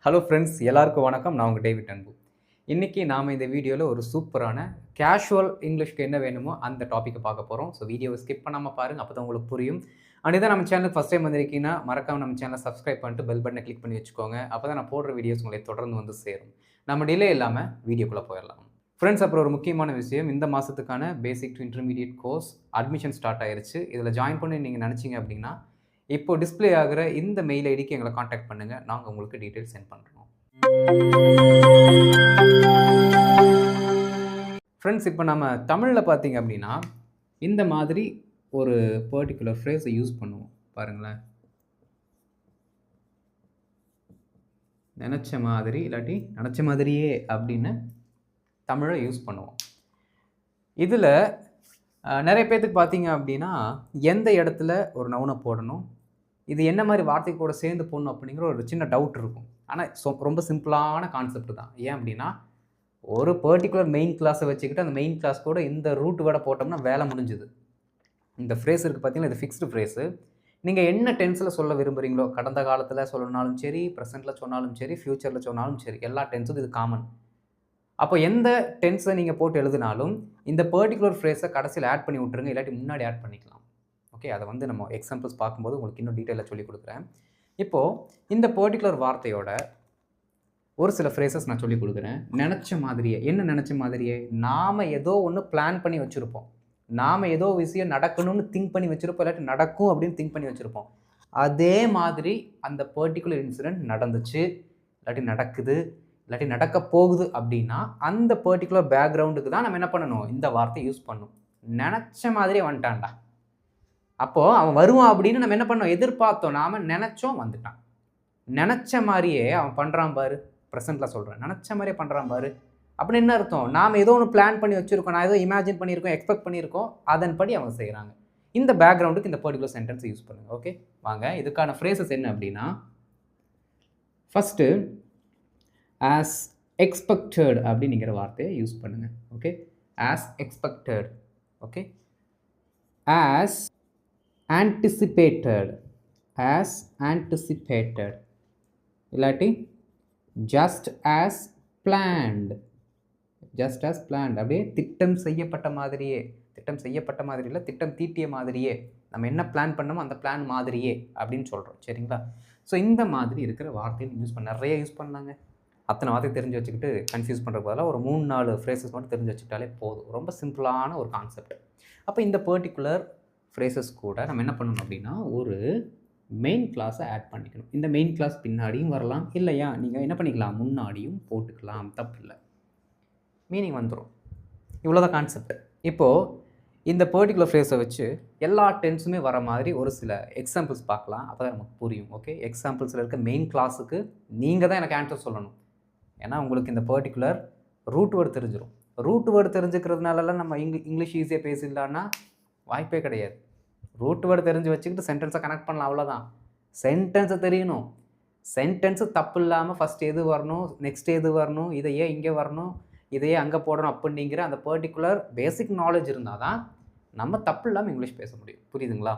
Hello friends, எல்லாருக்கும் வணக்கம். நான் உங்கள் டேவிட் அன்பு. இன்றைக்கி நாம் இந்த வீடியோவில் ஒரு சூப்பரான கேஷுவல் இங்கிலீஷ்க்கு என்ன வேணுமோ அந்த டாப்பிக்கை பார்க்க போகிறோம். ஸோ வீடியோவை ஸ்கிப் பண்ணாமல் பாருங்கள், அப்போ தான் உங்களுக்கு புரியும். அண்ட் இதான் நம்ம சேனலுக்கு ஃபஸ்ட் டைம் வந்திருக்கீங்கன்னா மறக்காமல் நம்ம சேனலை சப்ஸ்கிரைப் பண்ணிட்டு பெல் பட்டனை கிளிக் பண்ணி வச்சுக்கோங்க. அப்போ தான் நான் போடுற வீடியோஸ் உங்களை தொடர்ந்து வந்து சேரும். நம்ம டிலே இல்லாமல் வீடியோக்குள்ளே போயிடலாம். ஃப்ரெண்ட்ஸ், அப்புறம் ஒரு முக்கியமான விஷயம், இந்த மாதத்துக்கான basic to intermediate course admission start ஆயிருச்சு. இதில் ஜாயின் பண்ணி நீங்கள் நினச்சிங்க அப்படின்னா இப்போ டிஸ்பிளே ஆகிற இந்த மெயில் ஐடிக்கு எங்களை காண்டாக்ட் பண்ணுங்கள். நாங்கள் உங்களுக்கு டீட்டெயில்ஸ் சென்ட் பண்ணுறோம். ஃப்ரெண்ட்ஸ், இப்போ நம்ம தமிழில் பார்த்தீங்க அப்படின்னா இந்த மாதிரி ஒரு பர்டிகுலர் ஃப்ரேஸை யூஸ் பண்ணுவோம். பாருங்களேன், நினச்ச மாதிரி இல்லாட்டி நினச்ச மாதிரியே அப்படின்னு தமிழை யூஸ் பண்ணுவோம். இதில் நிறைய பேர்த்துக்கு பார்த்தீங்க அப்படின்னா எந்த இடத்துல ஒரு நவுனை போடணும், இது என்ன மாதிரி வார்த்தை கூட சேர்ந்து போடணும் அப்படிங்கிற ஒரு சின்ன டவுட் இருக்கும். ஆனால் ரொம்ப சிம்பிளான கான்செப்ட் தான். ஏன் அப்படின்னா ஒரு பர்டிகுலர் மெயின் கிளாஸை வச்சுக்கிட்டு அந்த மெயின் கிளாஸ் கூட இந்த ரூட் வேர்டை போட்டோம்னா வேலை முடிஞ்சுது. இந்த ஃப்ரேஸ் இருக்குது பார்த்தீங்கன்னா, இது ஃபிக்ஸ்டு ஃப்ரேஸு. நீங்கள் என்ன டென்ஸில் சொல்ல விரும்புகிறீங்களோ, கடந்த காலத்தில் சொல்லணும்னாலும் சரி, ப்ரெசென்ட்டில் சொன்னாலும் சரி, ஃப்யூச்சரில் சொன்னாலும் சரி, எல்லா டென்ஸும் இது காமன். அப்போ எந்த டென்ஸை நீங்கள் போட்டு எழுதினாலும் இந்த பர்டிகுலர் ஃப்ரேஸை கடைசியில் ஆட் பண்ணி விட்டுருங்க, இல்லாட்டி முன்னாடி ஆட் பண்ணிக்கலாம். ஓகே, அதை வந்து நம்ம எக்ஸாம்பிள்ஸ் பார்க்கும்போது உங்களுக்கு இன்னும் டீட்டெயிலாக சொல்லிக் கொடுக்குறேன். இப்போது இந்த பர்டிகுலர் வார்த்தையோட ஒரு சில ஃப்ரேசஸ் நான் சொல்லிக் கொடுக்குறேன். நினச்ச மாதிரியே. என்ன நினச்ச மாதிரியே? நாம் ஏதோ ஒன்று பிளான் பண்ணி வச்சுருப்போம். நாம் ஏதோ விஷயம் நடக்கணும்னு திங்க் பண்ணி வச்சுருப்போம், இல்லாட்டி நடக்கும் அப்படின்னு திங்க் பண்ணி வச்சுருப்போம். அதே மாதிரி அந்த பர்டிகுலர் இன்சிடெண்ட் நடந்துச்சு, இல்லாட்டி நடக்குது, இல்லாட்டி நடக்க போகுது அப்படின்னா அந்த பர்டிகுலர் பேக்ரவுண்டுக்கு தான் நம்ம என்ன பண்ணணும், இந்த வார்த்தை யூஸ் பண்ணணும். நினச்ச மாதிரியே வந்துட்டான்டா, அப்போது அவன் வருவான் அப்படின்னு நம்ம என்ன பண்ணோம், எதிர்பார்த்தோம், நாம் நினச்சோம், வந்துட்டான். நினச்ச மாதிரியே அவன் பண்ணுறான் பாரு. ப்ரெசென்ட்டில் சொல்கிறேன், நினச்ச மாதிரியே பண்ணுறான் பாரு அப்படின்னு என்ன அர்த்தம்? நாம் ஏதோ ஒன்று பிளான் பண்ணி வச்சுருக்கோம், நான் ஏதோ இமேஜின் பண்ணியிருக்கோம், எக்ஸ்பெக்ட் பண்ணியிருக்கோம், அதன்படி அவங்க செய்கிறாங்க. இந்த பேக்ரவுண்டுக்கு இந்த பர்டிகுலர் சென்டென்ஸ் யூஸ் பண்ணுங்கள். ஓகே, வாங்க இதுக்கான ஃப்ரேசஸ் என்ன அப்படின்னா, ஃபஸ்ட்டு ஆஸ் எக்ஸ்பெக்டட் அப்படிங்கிற வார்த்தையை யூஸ் பண்ணுங்கள். Okay, as expected. Okay, as anticipated, as anticipated, இல்லாட்டி just as planned, just as planned. அப்படியே திட்டம் செய்யப்பட்ட மாதிரியே, திட்டம் செய்யப்பட்ட மாதிரி இல்லை, திட்டம் தீட்டிய மாதிரியே, நம்ம என்ன பிளான் பண்ணோமோ அந்த பிளான் மாதிரியே அப்படின்னு சொல்கிறோம். சரிங்களா? ஸோ இந்த மாதிரி இருக்கிற வார்த்தையை யூஸ் பண்ண நிறைய யூஸ் பண்ணாங்க. அத்தனை வார்த்தை தெரிஞ்சு வச்சுக்கிட்டு கன்ஃபியூஸ் பண்ணுற பதிலாக ஒரு 3-4 ஃப்ரேசஸ் மட்டும் தெரிஞ்சு வச்சுக்கிட்டாலே போதும். ரொம்ப சிம்பிளான ஒரு கான்செப்ட். அப்போ இந்த பர்டிகுலர் ஃப்ரேசஸ் கூட நம்ம என்ன பண்ணணும் அப்படின்னா ஒரு மெயின் கிளாஸை ஆட் பண்ணிக்கணும். இந்த மெயின் கிளாஸ் பின்னாடியும் வரலாம், இல்லையா நீங்கள் என்ன பண்ணிக்கலாம், முன்னாடியும் போட்டுக்கலாம், தப்பு இல்லை, மீனிங் வந்துடும். இவ்வளோதான் கான்செப்ட். இப்போது இந்த பர்டிகுலர் ஃப்ரேஸை வச்சு எல்லா டென்ஸுமே வர மாதிரி ஒரு சில எக்ஸாம்பிள்ஸ் பார்க்கலாம், அப்போ தான் நமக்கு புரியும். ஓகே, எக்ஸாம்பிள்ஸில் இருக்க மெயின் கிளாஸுக்கு நீங்கள் தான் எனக்கு ஆன்சர் சொல்லணும். ஏன்னா உங்களுக்கு இந்த பர்டிகுலர் ரூட் வேர்டு தெரிஞ்சிடும். ரூட் வேர்டு தெரிஞ்சுக்கிறதுனாலலாம் நம்ம இங்கிலீஷ் ஈஸியாக பேசிடலான்னா வாய்ப்பே கிடையாது. ரூட் வேர்டு தெரிஞ்சு வச்சுக்கிட்டு சென்டென்ஸை கனெக்ட் பண்ணலாம், அவ்வளோதான். சென்டென்ஸை தெரியணும். சென்டென்ஸு தப்பு இல்லாமல் ஃபஸ்ட் எது வரணும், நெக்ஸ்ட் எது வரணும், இதையே இங்கே வரணும், இதையே அங்கே போடணும் அப்படிங்கிற அந்த பர்டிகுலர் பேசிக் நாலேஜ் இருந்தால் தான் நம்ம தப்பு இல்லாமல் இங்கிலீஷ் பேச முடியும். புரியுதுங்களா?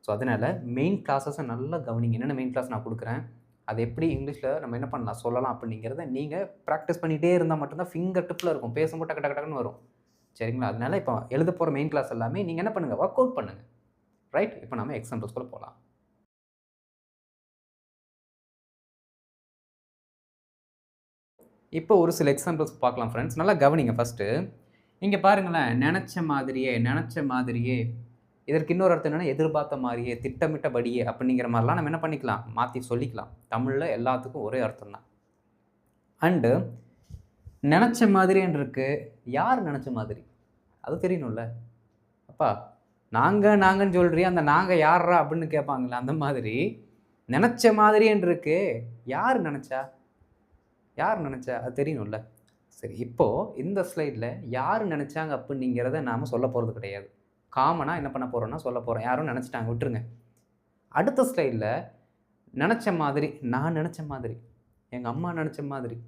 ஸோ அதனால் மெயின் கிளாஸஸை நல்லா கவனிங்க. என்னென்ன மெயின் கிளாஸ் நான் கொடுக்குறேன், அது எப்படி இங்கிலீஷில் நம்ம என்ன பண்ணலாம் சொல்லலாம் அப்படிங்கிறத நீங்கள் ப்ராக்டிஸ் பண்ணிகிட்டே இருந்தால் மட்டும்தான் ஃபிங்கர் டிப்பில் இருக்கும், பேசும்போது டக்கு டக்கு டக்குன்னு வரும். சரிங்களா? அதனால் இப்போ எழுத போகிற மெயின் கிளாஸ் எல்லாமே நீங்கள் என்ன பண்ணுங்கள், ஒர்க் அவுட் பண்ணுங்கள். ரைட், இப்போ நம்ம எக்ஸாம்பிள்ஸ்குள்ளே போகலாம். இப்போ ஒரு சில எக்ஸாம்பிள்ஸ் பார்க்கலாம் ஃப்ரெண்ட்ஸ். நல்லா கவனிங்க. ஃபஸ்ட்டு இங்கே பாருங்களேன், நினச்ச மாதிரியே, நினச்ச மாதிரியே, இதற்கு இன்னொரு அர்த்தம் என்னென்னா எதிர்பார்த்த மாதிரியே, திட்டமிட்டபடியே அப்படிங்கிற மாதிரிலாம் நம்ம என்ன பண்ணிக்கலாம், மாற்றி சொல்லிக்கலாம். தமிழில் எல்லாத்துக்கும் ஒரே அர்த்தம் தான். அண்டு நினச்ச மாதிரின்னு இருக்கு, யார் நினச்ச மாதிரி அது தெரியணும்ல. அப்பா நாங்கன்னு சொல்கிறியா, அந்த நாங்கள் யாரா அப்படின்னு கேட்பாங்களே, அந்த மாதிரி நினச்ச மாதிரின்னு இருக்கு, யார் நினச்சா, யார் நினச்சா அது தெரியணும்ல. சரி, இப்போது இந்த ஸ்லைடில் யார் நினச்சாங்க அப்படிங்கிறத நாம் சொல்ல போகிறது கிடையாது. காமனாக என்ன பண்ண போகிறோன்னா சொல்ல போகிறோம், யாரும் நினச்சிட்டாங்க விட்டுருங்க. அடுத்த ஸ்லைடில் நினச்ச மாதிரி, நான் நினச்ச மாதிரி, எங்கள் அம்மா நினச்ச மாதிரி,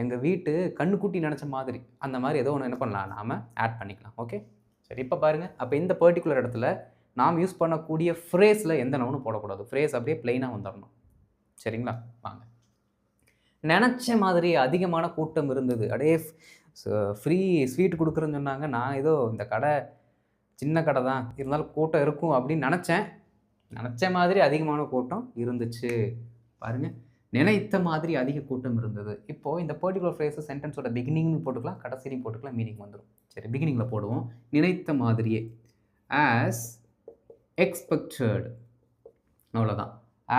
எங்கள் வீட்டு கண்ணுக்குட்டி நினச்ச மாதிரி, அந்த மாதிரி ஏதோ ஒன்று என்ன பண்ணலாம், நாம் ஆட் பண்ணிக்கலாம். ஓகே, சரி, இப்போ பாருங்கள். அப்போ இந்த பர்டிகுலர் இடத்துல நாம் யூஸ் பண்ணக்கூடிய ஃப்ரேஸில் எந்த நவுனும் போடக்கூடாது. ஃப்ரேஸ் அப்படியே பிளெயினாக வந்துடணும். சரிங்களா? வாங்க நினச்ச மாதிரி அதிகமான கூட்டம் இருந்தது. அப்படியே ஃப்ரீ ஸ்வீட் குடுக்குறேன்னு சொன்னாங்க. நான் ஏதோ இந்த கடை சின்ன கடை தான், இருந்தாலும் கூட்டம் இருக்கும் அப்படின்னு நெனச்சேன். நெனச்ச மாதிரி அதிகமான கூட்டம் இருந்துச்சு. பாருங்க. நினைத்த மாதிரி அதிக கூட்டம் இருந்தது. இப்போ இந்த பர்ட்டிகுலர் ஃப்ரேஸ சென்டென்ஸோட பிகினிங்னு போட்டுக்கலாம், கடைசியிலயும் போட்டுக்கலாம், மீனிங் வந்துரும். சரி, பிகினிங்ல போடுவோம். நினைத்த மாதிரியே. As expected. அவ்வளோதான்.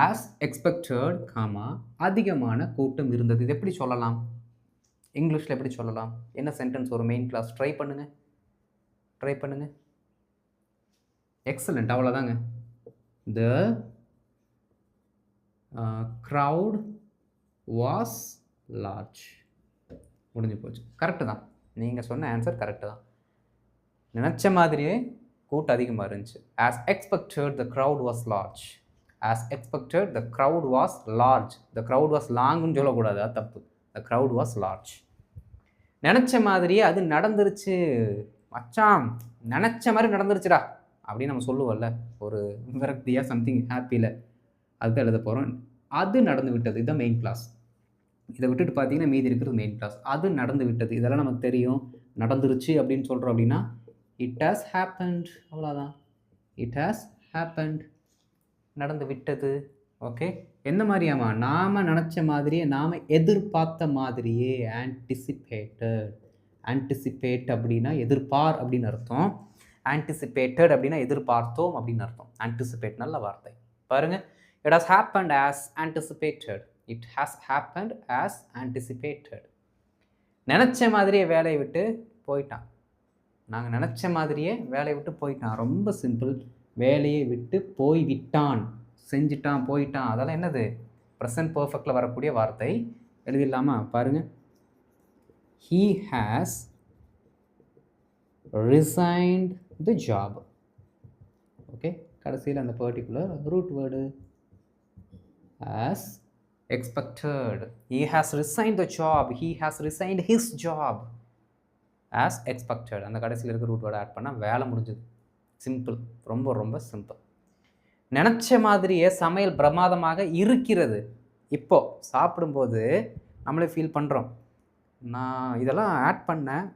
ஆஸ் எக்ஸ்பெக்டட், அதிகமான கூட்டம் இருந்தது. இது எப்படி சொல்லலாம்? இங்கிலீஷ்ல எப்படி சொல்லலாம்? என்ன சென்டென்ஸ் ஒரு மெயின் கிளாஸ்? ட்ரை பண்ணுங்க. ட்ரை பண்ணுங்க. எக்ஸலென்ட். அவ்வளோதாங்க. The crowd was large. முடிஞ்சு போச்சு. கரெக்டு தான். நீங்கள் சொன்ன ஆன்சர் கரெக்டு தான். நினச்ச மாதிரியே கூட்டம் அதிகமாக இருந்துச்சு. As expected, the crowd was large. As expected, the crowd was large. The crowd was longன்னு சொல்லக்கூடாது, அது தப்பு. The crowd was large. நினச்ச மாதிரியே அது நடந்துருச்சு. மச்சான் நினச்ச மாதிரி நடந்துருச்சுடா அப்படின்னு நம்ம சொல்லுவோம்ல, ஒரு விரக்தியாக சம்திங் ஹாப்பியில், அதுதான் எழுத போகிறோம். அது நடந்து விட்டது. இதுதான் மெயின் கிளாஸ். இதை விட்டுட்டு பார்த்தீங்கன்னா மீதி இருக்கிறது மெயின் கிளாஸ். அது நடந்து விட்டது. இதெல்லாம் நமக்கு தெரியும். நடந்துருச்சு அப்படின்னு சொல்கிறோம் அப்படின்னா இட் ஹாஸ் ஹேப்பன்ட். அவ்வளோதான். It has happened. நடந்து விட்டது. ஓகே. எந்த மாதிரியாமா? நாம் நினச்ச மாதிரியே, நாம் எதிர்பார்த்த மாதிரியே. ஆன்டிசிபேட்டட். ஆன்டிசிபேட் அப்படின்னா எதிர்பார் அப்படின்னு அர்த்தம். ஆன்டிசிபேட்டட் அப்படின்னா எதிர்பார்த்தோம் அப்படின்னு அர்த்தம். ஆன்டிசிபேட் நல்ல வார்த்தை. பாருங்க. It has happened as anticipated. It has happened as anticipated. நினச்ச மாதிரியே வேலையை விட்டு போயிட்டான். நாங்கள் நினச்ச மாதிரியே வேலையை விட்டு போயிட்டான். ரொம்ப சிம்பிள். வேலையை விட்டு போய் விட்டான், செஞ்சிட்டான், போயிட்டான். அதெல்லாம் என்னது? ப்ரெசன்ட் பர்ஃபெக்டில் வரக்கூடிய வார்த்தை. எழுதிடலாமா? பாருங்க. He has resigned the job. Okay. கடைசியில் அந்த particular root word as expected. He has resigned the job. He has resigned his job as expected. அந்த கடைசியில் இருக்க ரூட் வேர்டு ஆட் பண்ணால் வேலை முடிஞ்சது. சிம்பிள். ரொம்ப ரொம்ப சிம்பிள். நினச்ச மாதிரியே சமையல் பிரமாதமாக இருக்கிறது. இப்போ சாப்பிடும்போது நம்மளே ஃபீல் பண்ணுறோம், நான் இதெல்லாம் ஆட் பண்ணேன்,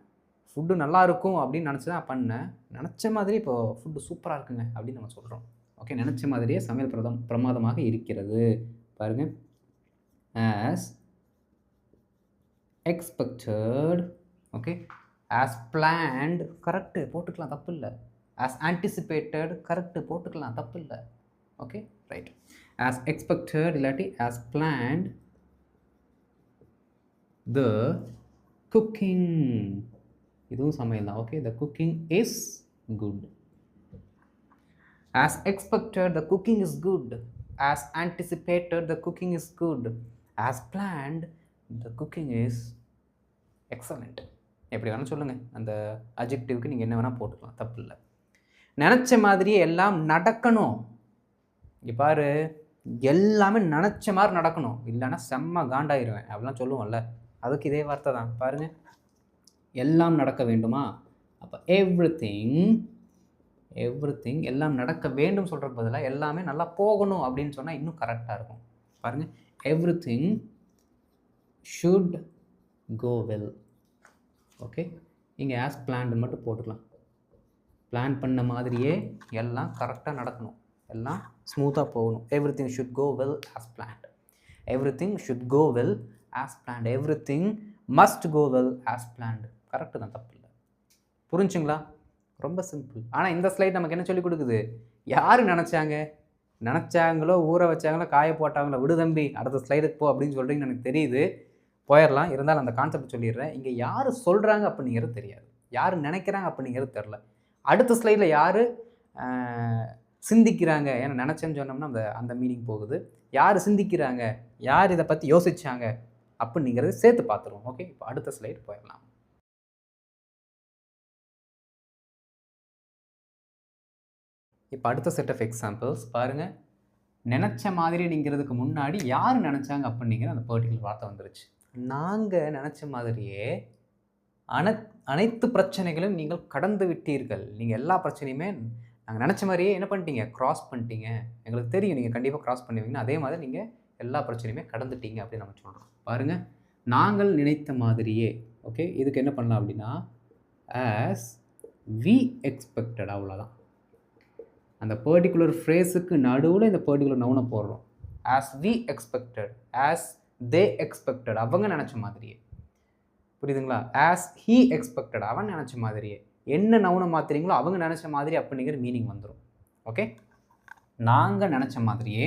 ஃபுட்டு நல்லா இருக்கும் அப்படின்னு நினச்சி தான் பண்ணேன், நினச்ச மாதிரி இப்போது ஃபுட்டு சூப்பராக இருக்குங்க அப்படின்னு நம்ம சொல்கிறோம். ஓகே. நினச்ச மாதிரியே சமையல் பிரமாதமாக இருக்கிறது. பாருங்கள். As expected. Okay. As planned. Correct, போட்டுக்கலாம், தப்பு இல்லை. As anticipated. கரெக்டு, போட்டுக்கலாம், தப்பு இல்லை. Okay, right. ஆஸ் எக்ஸ்பெக்டட் இல்லாட்டி ஆஸ் பிளான்டு the cooking. இதுவும் சமையல் தான். Okay. the cooking is good. as expected the cooking is good. as anticipated the cooking is good. as planned the cooking is excellent. எப்படி வேணால் சொல்லுங்கள். அந்த அட்ஜெக்டிவ்க்கு நீங்கள் என்ன வேணால் போட்டுக்கலாம், தப்பு இல்லை. நினச்ச மாதிரியே எல்லாம் நடக்கணும். இங்கே பாரு, எல்லாமே நினச்ச மாதிரி நடக்கணும், இல்லைன்னா செம்ம காண்டாயிருவேன் அப்படிலாம் சொல்லுவோம்ல, அதுக்கு இதே வார்த்தை தான். பாருங்கள். எல்லாம் நடக்க வேண்டுமா? அப்போ எவ்ரிதிங் எல்லாம் நடக்க வேண்டும் சொல்கிற பதிலாக எல்லாமே நல்லா போகணும் அப்படின்னு சொன்னால் இன்னும் கரெக்டாக இருக்கும். பாருங்கள். Everything should go well. Okay. இங்கே ஆஸ் பிளான்டு மட்டும் போட்டுக்கலாம். பிளான் பண்ண மாதிரியே எல்லாம் கரெக்டாக நடக்கணும், எல்லாம் ஸ்மூத்தாக போகணும். Everything should go well as planned. Everything should go well as planned. everything must go well as planned. Correct தான், தப்பு இல்லை. புரிஞ்சுங்களா? ரொம்ப சிம்பிள். ஆனால் இந்த ஸ்லைட் நமக்கு என்ன சொல்லி கொடுக்குது? யார் நினச்சாங்களோ, ஊற வச்சாங்களோ, காய போட்டாங்களோ, விடு தம்பி அடுத்த ஸ்லைடுக்கு போ அப்படின்னு சொல்கிறீங்கன்னு எனக்கு தெரியுது. போயிடலாம். இருந்தாலும் அந்த கான்செப்ட் சொல்லிடுறேன். இங்கே யார் சொல்கிறாங்க அப்படிங்கிறது தெரியாது, யார் நினைக்கிறாங்க அப்படிங்கிறது தெரில. அடுத்த ஸ்லைடில் யார் சிந்திக்கிறாங்க, ஏன்னா நினச்சேன்னு சொன்னோம்னா அந்த மீனிங் போகுது. யார் சிந்திக்கிறாங்க, யார் இதை பற்றி யோசிச்சாங்க அப்படிங்கிறது சேர்த்து பார்த்துருவோம். ஓகே. இப்போ அடுத்த ஸ்லைடு போயிடலாம். இப்போ அடுத்த செட் ஆஃப் எக்ஸாம்பிள்ஸ் பாருங்கள். நினச்ச மாதிரிங்கிறதுக்கு முன்னாடி யார் நினச்சாங்க அப்படிங்கிற அந்த பர்டிகுலர் வார்த்தை வந்துருச்சு. நாங்கள் நினச்ச மாதிரியே அனைத்து பிரச்சனைகளும் நீங்கள் கடந்து விட்டீர்கள். நீங்கள் எல்லா பிரச்சனையுமே நாங்கள் நினச்ச மாதிரியே என்ன பண்ணிட்டீங்க, க்ராஸ் பண்ணிட்டீங்க. எங்களுக்கு தெரியும் நீங்கள் கண்டிப்பாக க்ராஸ் பண்ணுவீங்கன்னு. அதே மாதிரி நீங்கள் எல்லா பிரச்சனையுமே கடந்துட்டீங்க அப்படின்னு நம்ம சொல்கிறோம். பாருங்கள், நாங்கள் நினைத்த மாதிரியே. ஓகே, இதுக்கு என்ன பண்ணலாம் அப்படின்னா as we expected, அவ்வளோதான். அந்த பர்டிகுலர் ஃப்ரேஸுக்கு நடுவில் இந்த பர்டிகுலர் நவுனை போடுறோம். as we expected, as they expected, அவங்க நினச்ச மாதிரியே. புரியுதுங்களா? as he expected, அவன் நினச்ச மாதிரியே. என்ன நவுனை மாற்றுறீங்களோ அவங்க நினச்ச மாதிரி அப்படிங்கிற மீனிங் வந்துடும். ஓகே, நாங்கள் நினச்ச மாதிரியே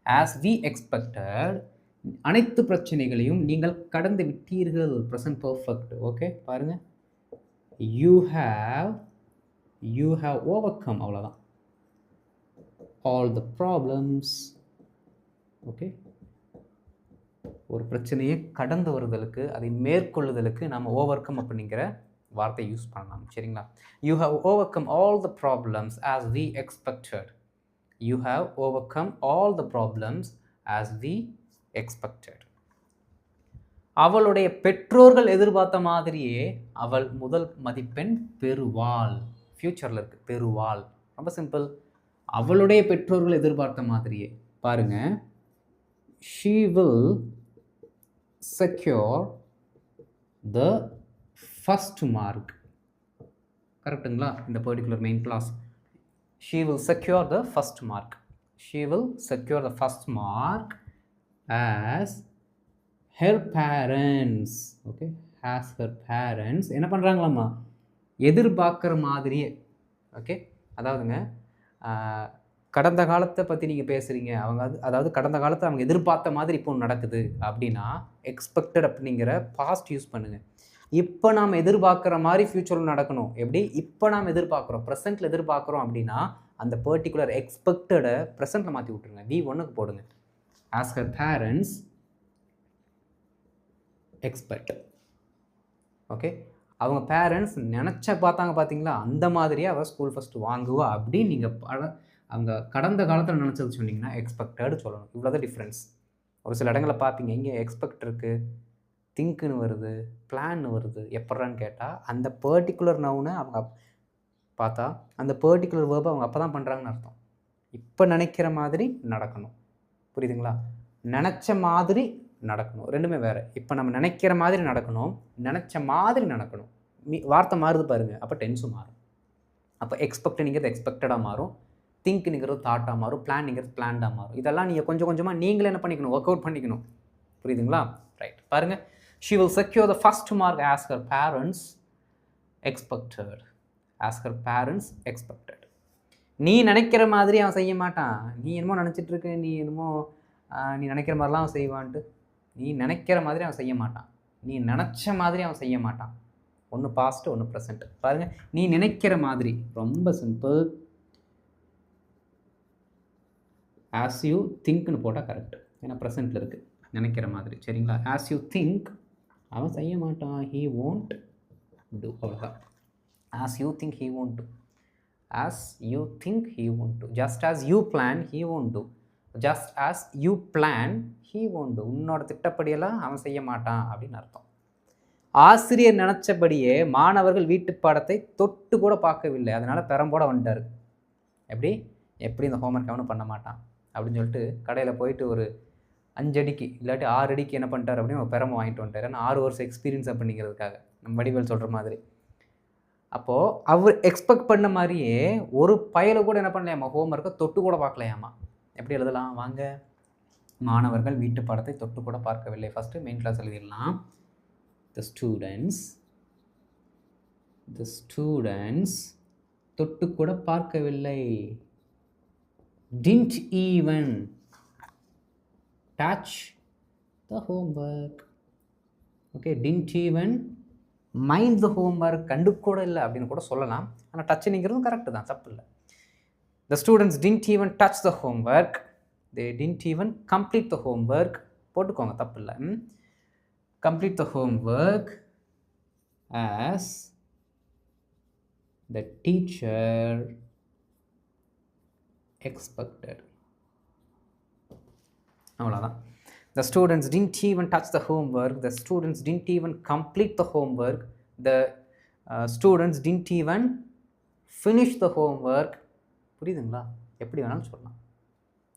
as we expected, அனைத்து பிரச்சனைகளையும் நீங்கள் கடந்து விட்டீர்கள். Present perfect. ஓகே, பாருங்கள், you have overcome, அவ்வளோதான். all the problems. ஓகே, ஒரு பிரச்சனையை கடந்து வருதலுக்கு, அதை மேற்கொள்ளுதலுக்கு நம்ம ஓவர்கம் அப்படிங்கிற வார்த்தை யூஸ் பண்ணலாம். சரிங்களா? you have overcome all the problems as we expected. you have overcome all the problems as we expected. அவளுடைய பெற்றோர்கள் எதிர்பார்த்த மாதிரியே அவள் முதல் மதிப்பெண் பெறுவாள். ஃபியூச்சரில் இருக்கு, பெறுவாள். ரொம்ப சிம்பிள். அவளுடைய பெற்றோர்கள் எதிர்பார்த்த மாதிரியே. பாருங்க, she will secure the first mark. கரெக்டுங்களா? இந்த particular main clause. she will secure the first mark. she will secure the first mark as her parents. Okay, as her parents என்ன பண்ணுறாங்களாம்மா? எதிர்பார்க்குற மாதிரியே. ஓகே, அதாவதுங்க, கடந்த காலத்தை பற்றி நீங்கள் பேசுகிறீங்க, அவங்க அதாவது கடந்த காலத்தை அவங்க எதிர்பார்த்த மாதிரி இப்போ நடக்குது அப்படின்னா எக்ஸ்பெக்டட் அப்படிங்கிற பாஸ்ட் யூஸ் பண்ணுங்கள். இப்போ நாம் எதிர்பார்க்குற மாதிரி ஃப்யூச்சரில் நடக்கணும். எப்படி? இப்போ நாம் எதிர்பார்க்குறோம், ப்ரெசென்ட்டில் எதிர்பார்க்குறோம் அப்படின்னா அந்த பர்டிகுலர் எக்ஸ்பெக்டடை ப்ரெசென்ட்டில் மாற்றி விட்டுருங்க. V1க்கு போடுங்க. as her parents expect. Okay, அவங்க பேரண்ட்ஸ் நினச்ச பார்த்தாங்க பார்த்தீங்களா, அந்த மாதிரியே அவள் ஸ்கூல் ஃபஸ்ட்டு வாங்குவா அப்படின்னு நீங்கள் அவங்க கடந்த காலத்தில் நினச்சது சொன்னீங்கன்னா எக்ஸ்பெக்டட் சொல்லணும். இவ்வளோதான் டிஃப்ரென்ஸ். ஒரு சில இடங்களில் பார்ப்பீங்க, இங்கே எக்ஸ்பெக்ட் இருக்குது, திங்க்குன்னு வருது, பிளான்னு வருது. எப்பட்றான்னு கேட்டால் அந்த பர்டிகுலர் நவுனை அவங்க பார்த்தா அந்த பர்டிகுலர் வேர்பை அவங்க அப்போ தான் பண்ணுறாங்கன்னு அர்த்தம். இப்போ நினைக்கிற மாதிரி நடக்கணும். புரியுதுங்களா? நினச்ச மாதிரி நடக்கணும், ரெண்டுமே வேறு. இப்போ நம்ம நினைக்கிற மாதிரி நடக்கணும், நினச்ச மாதிரி நடக்கணும். வார்த்தை மாறுது பாருங்கள், அப்போ டென்ஸும் மாறும். அப்போ எக்ஸ்பெக்ட்னுங்கிறது எக்ஸ்பெக்டடாக மாறும், திங்க்னுங்கிறது தாட்டாக மாறும், பிளான்ங்கிறது பிளான்டாக மாறும். இதெல்லாம் நீங்கள் கொஞ்சம் கொஞ்சமாக நீங்களே என்ன பண்ணிக்கணும், ஒர்க் அவுட் பண்ணிக்கணும். புரியுதுங்களா? ரைட், பாருங்கள். she will secure the first mark as her parents expected. as her parents expected. நீ நினைக்கிற மாதிரி அவன் செய்ய மாட்டான். நீ என்னமோ நினச்சிட்டு இருக்க, நீ என்னமோ நீ நினைக்கிற மாதிரிலாம் அவன் செய்வான்ட்டு. நீ நினைக்கிற மாதிரி அவன் செய்ய மாட்டான், நீ நினச்ச மாதிரி அவன் செய்ய மாட்டான். ஒன்று பாஸ்ட், ஒன்று ப்ரெசென்ட். பாருங்கள், நீ நினைக்கிற மாதிரி. ரொம்ப சிம்பிள். as you thinkனு போட்டால் கரெக்ட், ஏன்னா ப்ரெசென்ட்டில் இருக்குது. நினைக்கிற மாதிரி. சரிங்களா? as you think, அவன் செய்ய மாட்டான், he won't do. அவ்வளோதான். as you think, he won't do. as you think, he won't do. just as you plan, he won't do. just as you plan, he won't do. உன்னோட திட்டப்படியெல்லாம் அவன் செய்ய மாட்டான் அப்படின்னு அர்த்தம். ஆசிரியர் நினச்சபடியே மாணவர்கள் வீட்டு பாடத்தை தொட்டு கூட பார்க்கவில்லை, அதனால் பெரம்போட வந்துட்டார். எப்படி இந்த ஹோம்ஒர்க் அவனும் பண்ண மாட்டான் அப்படின்னு சொல்லிட்டு கடையில் போயிட்டு ஒரு 5 அடிக்கு இல்லாட்டி 6 அடிக்கு என்ன பண்ணிட்டார் அப்படின்னு ஒரு பெரம்பு வாங்கிட்டு வந்துட்டார். ஏன்னா 6 வருஷம் எக்ஸ்பீரியன்ஸ் அப்படிங்கிறதுக்காக, நம்ம வடிவேல் சொல்கிற மாதிரி. அப்போது அவர் எக்ஸ்பெக்ட் பண்ண மாதிரியே ஒரு பயலை கூட என்ன பண்ணலையாமா, ஹோம்ஒர்க்கை தொட்டு கூட பார்க்கலையாமா. எப்படி எழுதலாம் வாங்க? மாணவர்கள் வீட்டு பாடத்தை தொட்டு கூட பார்க்கவில்லை. ஃபஸ்ட்டு மெயின் கிளாஸ் எழுதிடலாம். the students தொட்டு கூட பார்க்கவில்லை. didn't even touch the homework. okay, didn't even mind the homework. கண்டு கூட இல்லை அப்படின்னு கூட சொல்லலாம். ஆனால் டச்சுங்கிறதும் கரெக்டு தான், தப்பு இல்லை. the students didn't even touch the homework. they didn't even complete the homework. போட்டுக்கோங்க, தப்பு இல்லை. complete the homework as the teacher expected. அவ்வளோதான். the students didn't even touch the homework. the students didn't even complete the homework. the students didn't even finish the homework. புரியுதுங்களா? எப்படி வேணாலும் சொல்லலாம்.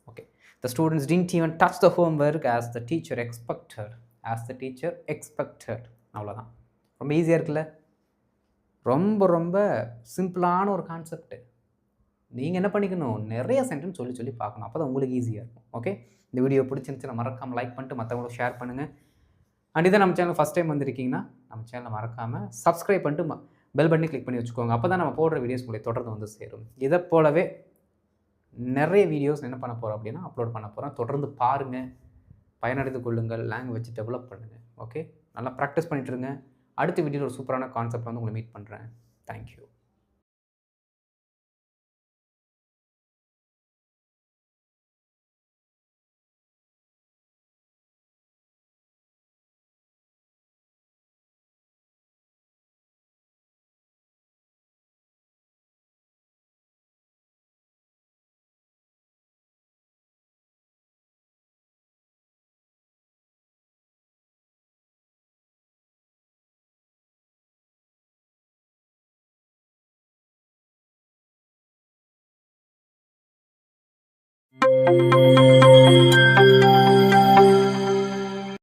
Okay, The students didn't even touch the homework as the teacher expected. அவ்வளோதான். ரொம்ப ஈஸியாக இருக்குல்ல? ரொம்ப ரொம்ப சிம்பிளான ஒரு கான்செப்ட். நீங்கள் என்ன பண்ணிக்கணும், நிறைய சென்டென்ஸ் சொல்லி சொல்லி பார்க்கணும். அப்போ தான் உங்களுக்கு ஈஸியாக இருக்கும். ஓகே, இந்த வீடியோ பிடிச்சிருந்துச்சுன்னா மறக்காமல் லைக் பண்ணிட்டு மற்றவங்களுக்கு ஷேர் பண்ணுங்கள். அண்ட் இதை நம்ம சேனல் ஃபஸ்ட் டைம் வந்திருக்கீங்கன்னா நம்ம சேனலை மறக்காமல் சப்ஸ்கிரைப் பண்ணிட்டு பெல் பட்டனை கிளிக் பண்ணி வச்சுக்கோங்க. அப்போ தான் நம்ம போடுற வீடியோஸ் உங்களுக்கு தொடர்ந்து வந்து சேரும். இதை போலவே நிறைய வீடியோஸ் என்ன பண்ண போகிறோம் அப்படின்னா அப்லோட் பண்ண போகிறோம். தொடர்ந்து பாருங்கள், பயனடைந்து கொள்ளுங்கள், லாங்குவேஜ் டெவலப் பண்ணுங்கள். ஓகே, நல்லா ப்ராக்டிஸ் பண்ணிட்டுருங்க. அடுத்த வீடியோவில் ஒரு சூப்பரான கான்செப்ட் வந்து உங்களை மீட் பண்ணுறேன். தேங்க்யூ.